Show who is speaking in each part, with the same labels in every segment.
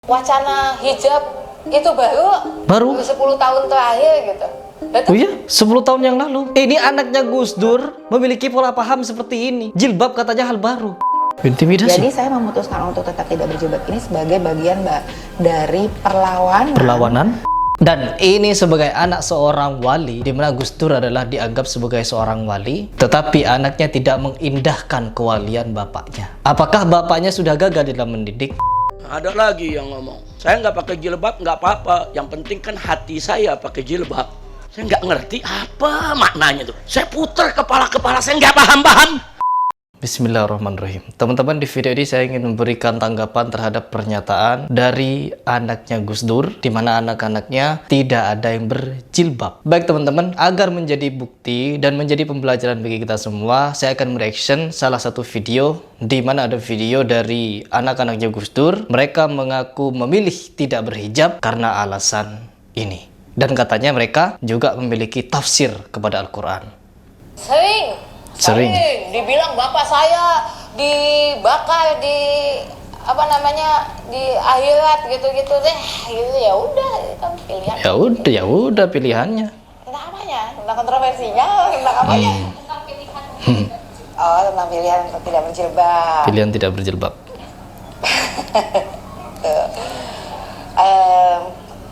Speaker 1: Wacana hijab itu baru 10 tahun terakhir gitu.
Speaker 2: Oh iya, 10 tahun yang lalu. Ini anaknya Gus Dur memiliki pola paham seperti ini. Jilbab katanya hal baru. Intimidasi.
Speaker 3: Jadi saya memutuskan untuk tetap tidak berjilbab ini sebagai bagian dari
Speaker 2: perlawanan. Dan ini sebagai anak seorang wali, di mana Gus Dur adalah dianggap sebagai seorang wali, tetapi anaknya tidak mengindahkan kewalian bapaknya. Apakah bapaknya sudah gagal dalam mendidik?
Speaker 4: Ada lagi yang ngomong, saya nggak pakai jilbab nggak apa-apa, yang penting kan hati saya pakai jilbab. Saya nggak ngerti apa maknanya tuh. Saya putar kepala saya nggak paham.
Speaker 2: Bismillahirrahmanirrahim. Teman-teman, di video ini saya ingin memberikan tanggapan terhadap pernyataan dari anaknya Gus Dur, di mana anak-anaknya tidak ada yang berjilbab. Baik teman-teman, agar menjadi bukti dan menjadi pembelajaran bagi kita semua, saya akan mereaction salah satu video, di mana ada video dari anak-anaknya Gus Dur. Mereka mengaku memilih tidak berhijab karena alasan ini. Dan katanya mereka juga memiliki tafsir kepada Al-Quran.
Speaker 1: Sering dibilang bapak saya dibakar di di akhirat gitu deh gitu. Ya udah, kan pilihan.
Speaker 2: Ya udah pilihannya.
Speaker 1: Tentang apanya? Tentang kontroversinya? Tentang apanya? Tentang pilihan. Oh, tentang pilihan untuk tidak berjilbab.
Speaker 2: Pilihan tidak berjilbab.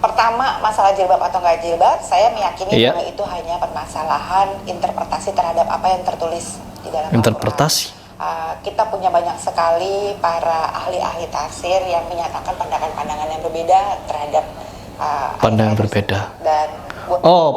Speaker 1: Pertama, masalah jilbab atau nggak jilbab, saya meyakini
Speaker 2: Iya.
Speaker 1: bahwa itu hanya permasalahan interpretasi terhadap apa yang tertulis di dalam
Speaker 2: Interpretasi.
Speaker 1: Al-Quran. Kita punya banyak sekali para ahli-ahli tafsir yang menyatakan pandangan-pandangan yang berbeda terhadap
Speaker 2: Pandangan berbeda.
Speaker 1: Dan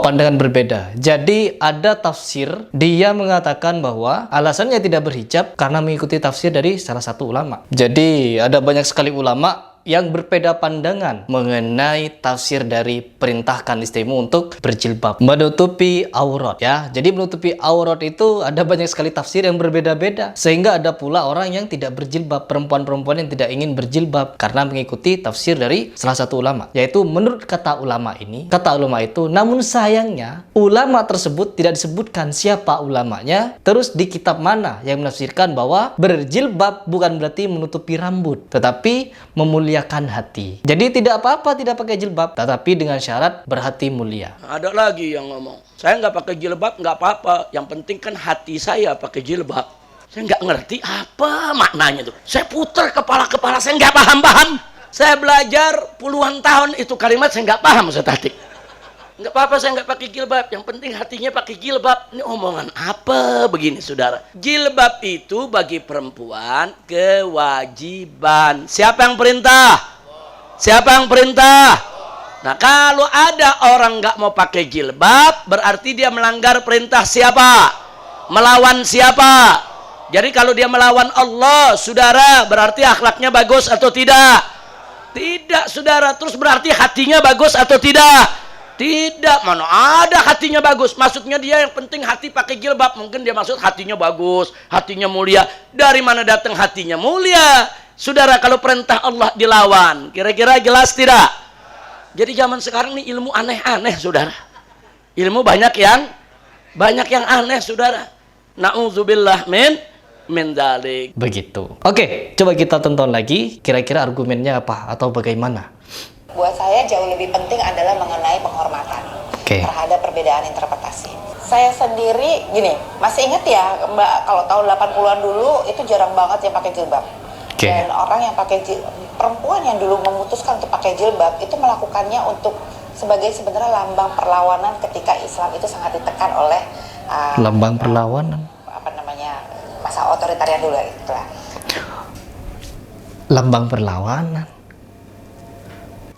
Speaker 2: pandangan berbeda. Jadi ada tafsir, dia mengatakan bahwa alasannya tidak berhijab karena mengikuti tafsir dari salah satu ulama. Jadi ada banyak sekali ulama yang berbeda pandangan mengenai tafsir dari perintahkan istrimu untuk berjilbab, menutupi aurat ya. Jadi menutupi aurat itu ada banyak sekali tafsir yang berbeda-beda, sehingga ada pula orang yang tidak berjilbab, perempuan-perempuan yang tidak ingin berjilbab karena mengikuti tafsir dari salah satu ulama, yaitu menurut kata ulama ini, kata ulama itu, namun sayangnya ulama tersebut tidak disebutkan siapa ulamanya, terus di kitab mana yang menafsirkan bahwa berjilbab bukan berarti menutupi rambut, tetapi memuliakan hati. Jadi tidak apa-apa tidak pakai jilbab, tetapi dengan syarat berhati mulia.
Speaker 4: Ada lagi yang ngomong, saya nggak pakai jilbab nggak apa-apa, yang penting kan hati saya pakai jilbab. Saya nggak ngerti apa maknanya tuh. Saya putar kepala saya nggak paham. Saya belajar puluhan tahun itu kalimat saya nggak paham, Ustaz Atik. Nggak apa-apa saya nggak pakai jilbab, yang penting hatinya pakai jilbab. Ini omongan apa begini saudara? Jilbab itu bagi perempuan kewajiban. Siapa yang perintah? Siapa yang perintah? Nah, kalau ada orang nggak mau pakai jilbab, berarti dia melanggar perintah siapa? Melawan siapa? Jadi kalau dia melawan Allah, saudara, berarti akhlaknya bagus atau tidak? Tidak, saudara. Terus berarti hatinya bagus atau tidak? Tidak, mana ada hatinya bagus. Maksudnya dia yang penting hati pakai jilbab. Mungkin dia maksud hatinya bagus, hatinya mulia. Dari mana datang hatinya mulia? Saudara, kalau perintah Allah dilawan, kira-kira jelas tidak? Jadi zaman sekarang ini ilmu aneh-aneh, saudara. Ilmu banyak yang aneh, saudara. Na'udzubillah min dzalik.
Speaker 2: Begitu. Oke, coba kita tonton lagi kira-kira argumennya apa atau bagaimana.
Speaker 1: buat saya jauh lebih penting adalah mengenai penghormatan terhadap perbedaan interpretasi. Saya sendiri gini, masih ingat ya Mbak, kalau tahun 80-an dulu itu jarang banget yang pakai jilbab. Dan orang yang pakai perempuan yang dulu memutuskan untuk pakai jilbab itu melakukannya untuk sebagai sebenarnya lambang perlawanan ketika Islam itu sangat ditekan oleh
Speaker 2: lambang perlawanan.
Speaker 1: Masa otoritarian dulu gitu lah.
Speaker 2: Lambang perlawanan.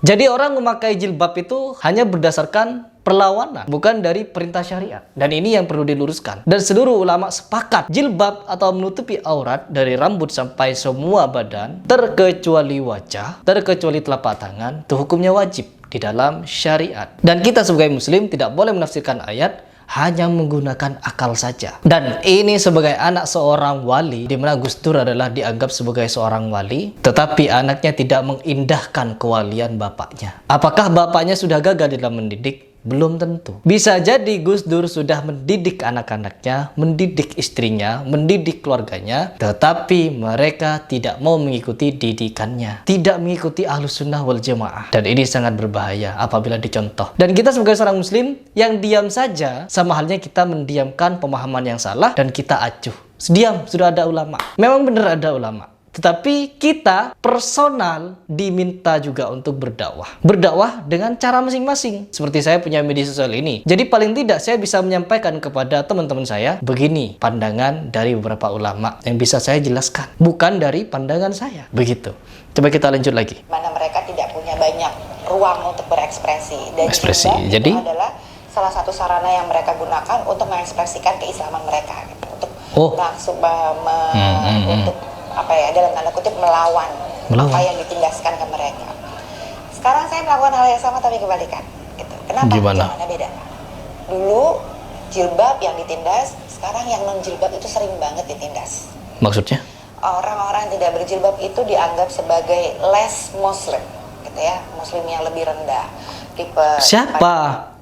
Speaker 2: Jadi orang memakai jilbab itu hanya berdasarkan perlawanan, bukan dari perintah syariat. Dan ini yang perlu diluruskan. Dan seluruh ulama sepakat jilbab atau menutupi aurat dari rambut sampai semua badan, terkecuali wajah, terkecuali telapak tangan, itu hukumnya wajib di dalam syariat. Dan kita sebagai muslim tidak boleh menafsirkan ayat hanya menggunakan akal saja. Dan ini sebagai anak seorang wali, di mana Gus Dur adalah dianggap sebagai seorang wali, tetapi anaknya tidak mengindahkan kewalian bapaknya. Apakah bapaknya sudah gagal dalam mendidik? Belum tentu. Bisa jadi Gus Dur sudah mendidik anak-anaknya, mendidik istrinya, mendidik keluarganya, tetapi mereka tidak mau mengikuti didikannya, tidak mengikuti Ahlus Sunnah wal Jamaah. Dan ini sangat berbahaya apabila dicontoh. Dan kita sebagai seorang muslim yang diam saja, sama halnya kita mendiamkan pemahaman yang salah dan kita acuh. Diam, sudah ada ulama. Memang benar ada ulama. Tetapi kita personal diminta juga untuk berdakwah. Berdakwah dengan cara masing-masing. Seperti saya punya media sosial ini. Jadi paling tidak saya bisa menyampaikan kepada teman-teman saya, begini pandangan dari beberapa ulama yang bisa saya jelaskan. Bukan dari pandangan saya. Begitu. Coba kita lanjut lagi.
Speaker 1: Mana mereka tidak punya banyak ruang untuk berekspresi. Dan
Speaker 2: ekspresi.
Speaker 1: Jadi
Speaker 2: Jadi
Speaker 1: itu adalah salah satu sarana yang mereka gunakan untuk mengekspresikan keislaman mereka. Gitu. Untuk langsung untuk apa ya, dalam tanda kutip melawan apa yang ditindaskan ke mereka. Sekarang saya melakukan hal yang sama tapi kebalikan gitu. Kenapa?
Speaker 2: Gimana?
Speaker 1: Caranya beda. Dulu jilbab yang ditindas, sekarang yang non jilbab itu sering banget ditindas.
Speaker 2: Maksudnya?
Speaker 1: Orang-orang yang tidak berjilbab itu dianggap sebagai less muslim gitu ya, muslim yang lebih rendah. Tipe
Speaker 2: Siapa?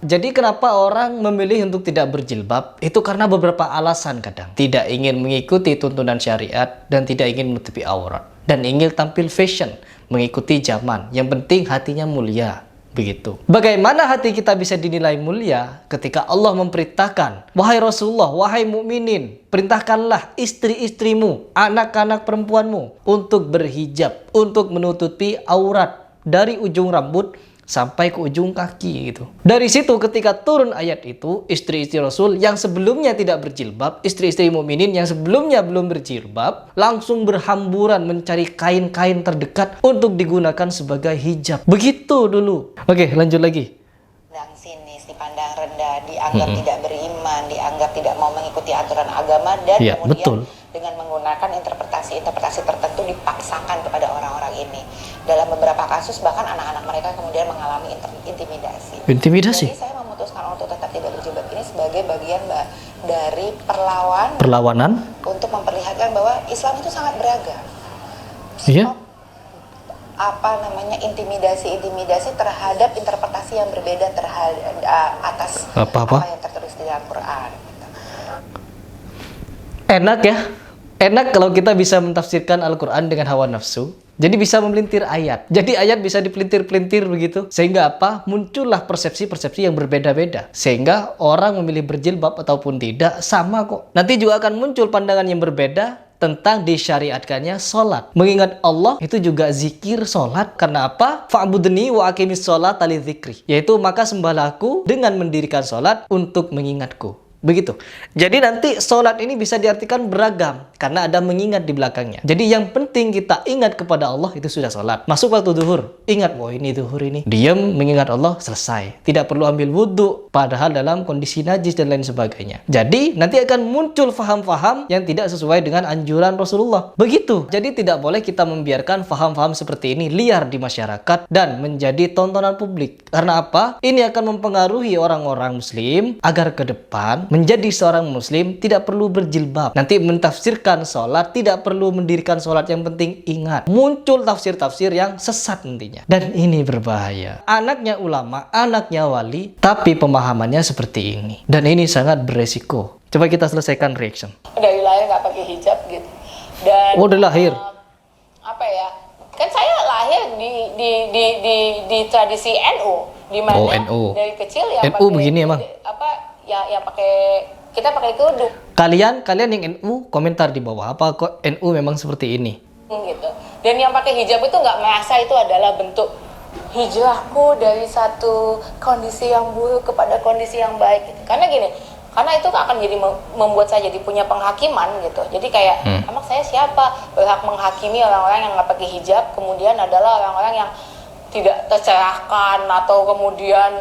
Speaker 2: Jadi kenapa orang memilih untuk tidak berjilbab? Itu karena beberapa alasan kadang. Tidak ingin mengikuti tuntunan syariat dan tidak ingin menutupi aurat. Dan ingin tampil fashion, mengikuti zaman. Yang penting hatinya mulia. Begitu. Bagaimana hati kita bisa dinilai mulia ketika Allah memperintahkan, wahai Rasulullah, wahai mukminin, perintahkanlah istri-istrimu, anak-anak perempuanmu untuk berhijab, untuk menutupi aurat dari ujung rambut sampai ke ujung kaki gitu. Dari situ ketika turun ayat itu, istri-istri Rasul yang sebelumnya tidak berjilbab, istri-istri mukminin yang sebelumnya belum berjilbab, langsung berhamburan mencari kain-kain terdekat untuk digunakan sebagai hijab. Begitu dulu. Oke, lanjut lagi.
Speaker 1: Dipandang sinis, dipandang rendah, dianggap tidak beriman, dianggap tidak mau mengikuti aturan agama, dan
Speaker 2: Ya,
Speaker 1: kemudian
Speaker 2: betul.
Speaker 1: dengan menggunakan interpretasi-interpretasi tertentu dipaksakan kepada orang-orang ini. Dalam beberapa kasus bahkan anak-anak mereka kemudian mengalami intimidasi.
Speaker 2: Intimidasi?
Speaker 1: Jadi saya memutuskan untuk tetap tidak berjilbab ini sebagai bagian dari
Speaker 2: Perlawanan?
Speaker 1: untuk memperlihatkan bahwa Islam itu sangat beragam.
Speaker 2: Iya.
Speaker 1: Intimidasi terhadap interpretasi yang berbeda terhadap atas apa yang tertulis di dalam Quran.
Speaker 2: Enak ya. Enak kalau kita bisa mentafsirkan Al-Quran dengan hawa nafsu. Jadi bisa memelintir ayat. Jadi ayat bisa dipelintir-pelintir begitu. Sehingga apa? Muncullah persepsi-persepsi yang berbeda-beda. Sehingga orang memilih berjilbab ataupun tidak sama kok. Nanti juga akan muncul pandangan yang berbeda tentang disyariatkannya sholat. Mengingat Allah itu juga zikir sholat. Karena apa? Fa'budni wa aqimis sholat li dzikri. Yaitu maka sembahlah aku dengan mendirikan sholat untuk mengingatku. Begitu. Jadi nanti sholat ini bisa diartikan beragam karena ada mengingat di belakangnya. Jadi yang penting kita ingat kepada Allah itu sudah sholat. Masuk waktu duhur, ingat, wah ini duhur ini. Diam mengingat Allah, selesai. Tidak perlu ambil wudhu padahal dalam kondisi najis dan lain sebagainya. Jadi nanti akan muncul faham-faham yang tidak sesuai dengan anjuran Rasulullah. Begitu. Jadi tidak boleh kita membiarkan faham-faham seperti ini liar di masyarakat dan menjadi tontonan publik. Karena apa? Ini akan mempengaruhi orang-orang muslim agar ke depan menjadi seorang muslim tidak perlu berjilbab. Nanti mentafsirkan sholat, tidak perlu mendirikan sholat. Yang penting ingat, muncul tafsir-tafsir yang sesat nantinya. Dan ini berbahaya. Anaknya ulama, anaknya wali, tapi pemahamannya seperti ini. Dan ini sangat beresiko. Coba kita selesaikan reaction.
Speaker 1: Dari lahir nggak pakai hijab gitu. Dan
Speaker 2: dari lahir.
Speaker 1: Apa ya? Kan saya lahir di tradisi NU, di mana
Speaker 2: NU.
Speaker 1: dari kecil ya
Speaker 2: NU begini emang.
Speaker 1: Yang pakai, kita pakai kerudung.
Speaker 2: Kalian yang NU komentar di bawah, apa kok NU memang seperti ini?
Speaker 1: Gitu. Dan yang pakai hijab itu nggak merasa itu adalah bentuk hijrahku dari satu kondisi yang buruk kepada kondisi yang baik gitu. Karena gini, karena itu akan jadi membuat saya jadi punya penghakiman gitu. Jadi kayak emang saya siapa berhak menghakimi orang-orang yang nggak pakai hijab, kemudian adalah orang-orang yang tidak tercerahkan atau kemudian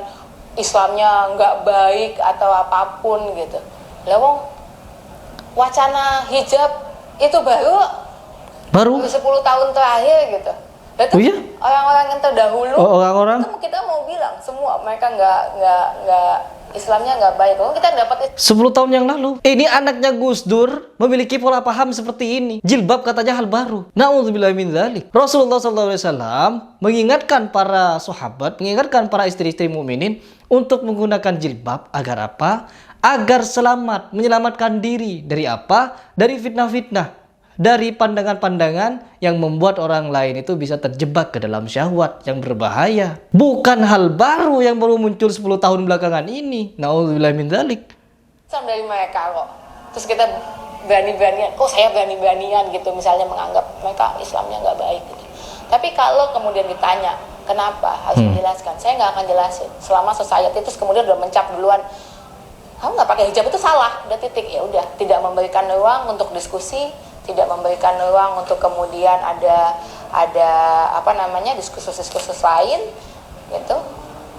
Speaker 1: Islamnya nggak baik atau apapun gitu. Lah wong wacana hijab itu baru 10 tahun terakhir gitu. Itu orang-orang yang terdahulu.
Speaker 2: Orang-orang.
Speaker 1: Itu kita mau bilang semua mereka Islamnya nggak baik. Kalau kita dapat
Speaker 2: 10 tahun yang lalu. Ini anaknya Gus Dur memiliki pola paham seperti ini. Jilbab katanya hal baru. Na'udzubillah min dzalik. Rasulullah SAW mengingatkan para sahabat, mengingatkan para istri-istri mukminin untuk menggunakan jilbab agar apa? Agar selamat, menyelamatkan diri dari apa? Dari fitnah-fitnah. Dari pandangan-pandangan yang membuat orang lain itu bisa terjebak ke dalam syahwat yang berbahaya. Bukan hal baru yang baru muncul 10 tahun belakangan ini. Na'udzubillah min dzalik.
Speaker 1: Islam dari mereka kok. Terus kita berani-beranian, kok saya berani-beranian gitu misalnya menganggap mereka Islamnya nggak baik gitu. Tapi kalau kemudian ditanya, kenapa harus menjelaskan? Saya nggak akan jelasin. Selama society itu kemudian udah mencap duluan, kamu nggak pakai hijab itu salah, udah titik. Ya udah, tidak memberikan ruang untuk diskusi, tidak memberikan ruang untuk kemudian ada diskursus-diskursus lain gitu.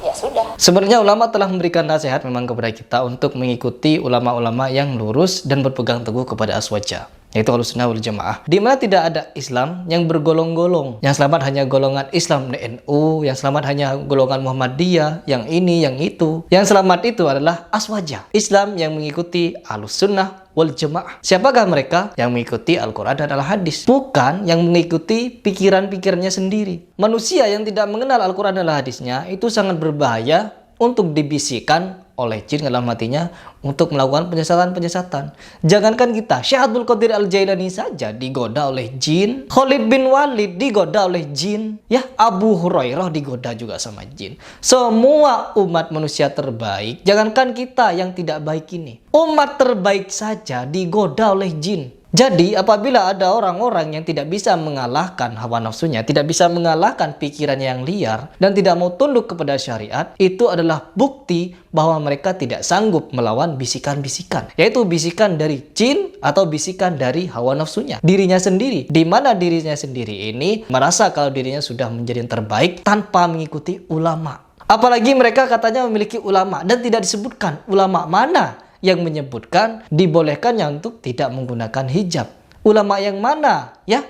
Speaker 1: Ya sudah.
Speaker 2: Sebenarnya ulama telah memberikan nasihat memang kepada kita untuk mengikuti ulama-ulama yang lurus dan berpegang teguh kepada aswaja, yaitu Ahlussunnah wal Jamaah. Di mana tidak ada Islam yang bergolong-golong. Yang selamat hanya golongan Islam NU, yang selamat hanya golongan Muhammadiyah, yang ini, yang itu. Yang selamat itu adalah aswaja. Islam yang mengikuti Ahlussunnah wal Jamaah. Siapakah mereka? Yang mengikuti Al-Quran dan Al-Hadis. Bukan yang mengikuti pikiran-pikirannya sendiri. Manusia yang tidak mengenal Al-Quran dan Al-Hadisnya itu sangat berbahaya untuk dibisikkan oleh jin dalam hatinya untuk melakukan penyesatan-penyesatan. Jangankan kita, Syekh Abdul Qadir Al-Jailani saja digoda oleh jin. Khalid bin Walid digoda oleh jin. Ya, Abu Hurairah digoda juga sama jin. Semua umat manusia terbaik, jangankan kita yang tidak baik ini, umat terbaik saja digoda oleh jin. Jadi apabila ada orang-orang yang tidak bisa mengalahkan hawa nafsunya, tidak bisa mengalahkan pikirannya yang liar, dan tidak mau tunduk kepada syariat, itu adalah bukti bahwa mereka tidak sanggup melawan bisikan-bisikan. Yaitu bisikan dari jin atau bisikan dari hawa nafsunya. Dirinya sendiri. Di mana dirinya sendiri ini merasa kalau dirinya sudah menjadi yang terbaik tanpa mengikuti ulama. Apalagi mereka katanya memiliki ulama dan tidak disebutkan ulama mana yang menyebutkan dibolehkannya untuk tidak menggunakan hijab. Ulama yang mana? Ya,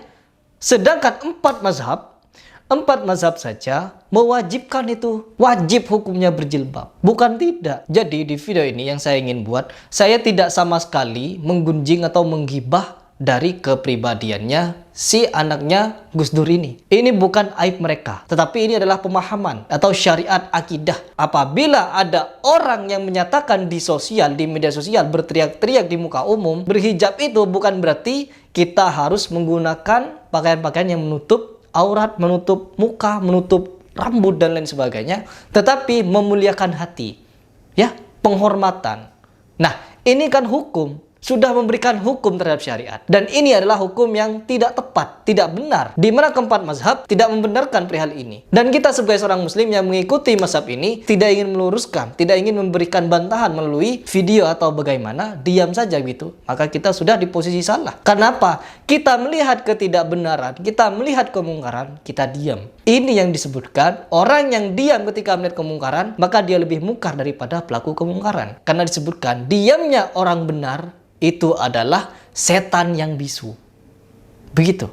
Speaker 2: sedangkan 4 mazhab saja mewajibkan itu. Wajib hukumnya berjilbab. Bukan tidak. Jadi di video ini yang saya ingin buat, saya tidak sama sekali menggunjing atau menggibah dari kepribadiannya si anaknya Gus Dur ini. Ini bukan aib mereka, tetapi ini adalah pemahaman atau syariat akidah. Apabila ada orang yang menyatakan di media sosial berteriak-teriak di muka umum, berhijab itu bukan berarti kita harus menggunakan pakaian-pakaian yang menutup aurat, menutup muka, menutup rambut dan lain sebagainya, tetapi memuliakan hati. Ya, penghormatan. Nah, ini kan hukum. Sudah memberikan hukum terhadap syariat. Dan ini adalah hukum yang tidak tepat, tidak benar. Di mana keempat mazhab tidak membenarkan perihal ini. Dan kita sebagai seorang muslim yang mengikuti mazhab ini, tidak ingin meluruskan, tidak ingin memberikan bantahan melalui video atau bagaimana, diam saja gitu. Maka kita sudah di posisi salah. Kenapa? Kita melihat ketidakbenaran, kita melihat kemungkaran, kita diam. Ini yang disebutkan, orang yang diam ketika melihat kemungkaran, maka dia lebih mungkar daripada pelaku kemungkaran. Karena disebutkan, diamnya orang benar itu adalah setan yang bisu. Begitu.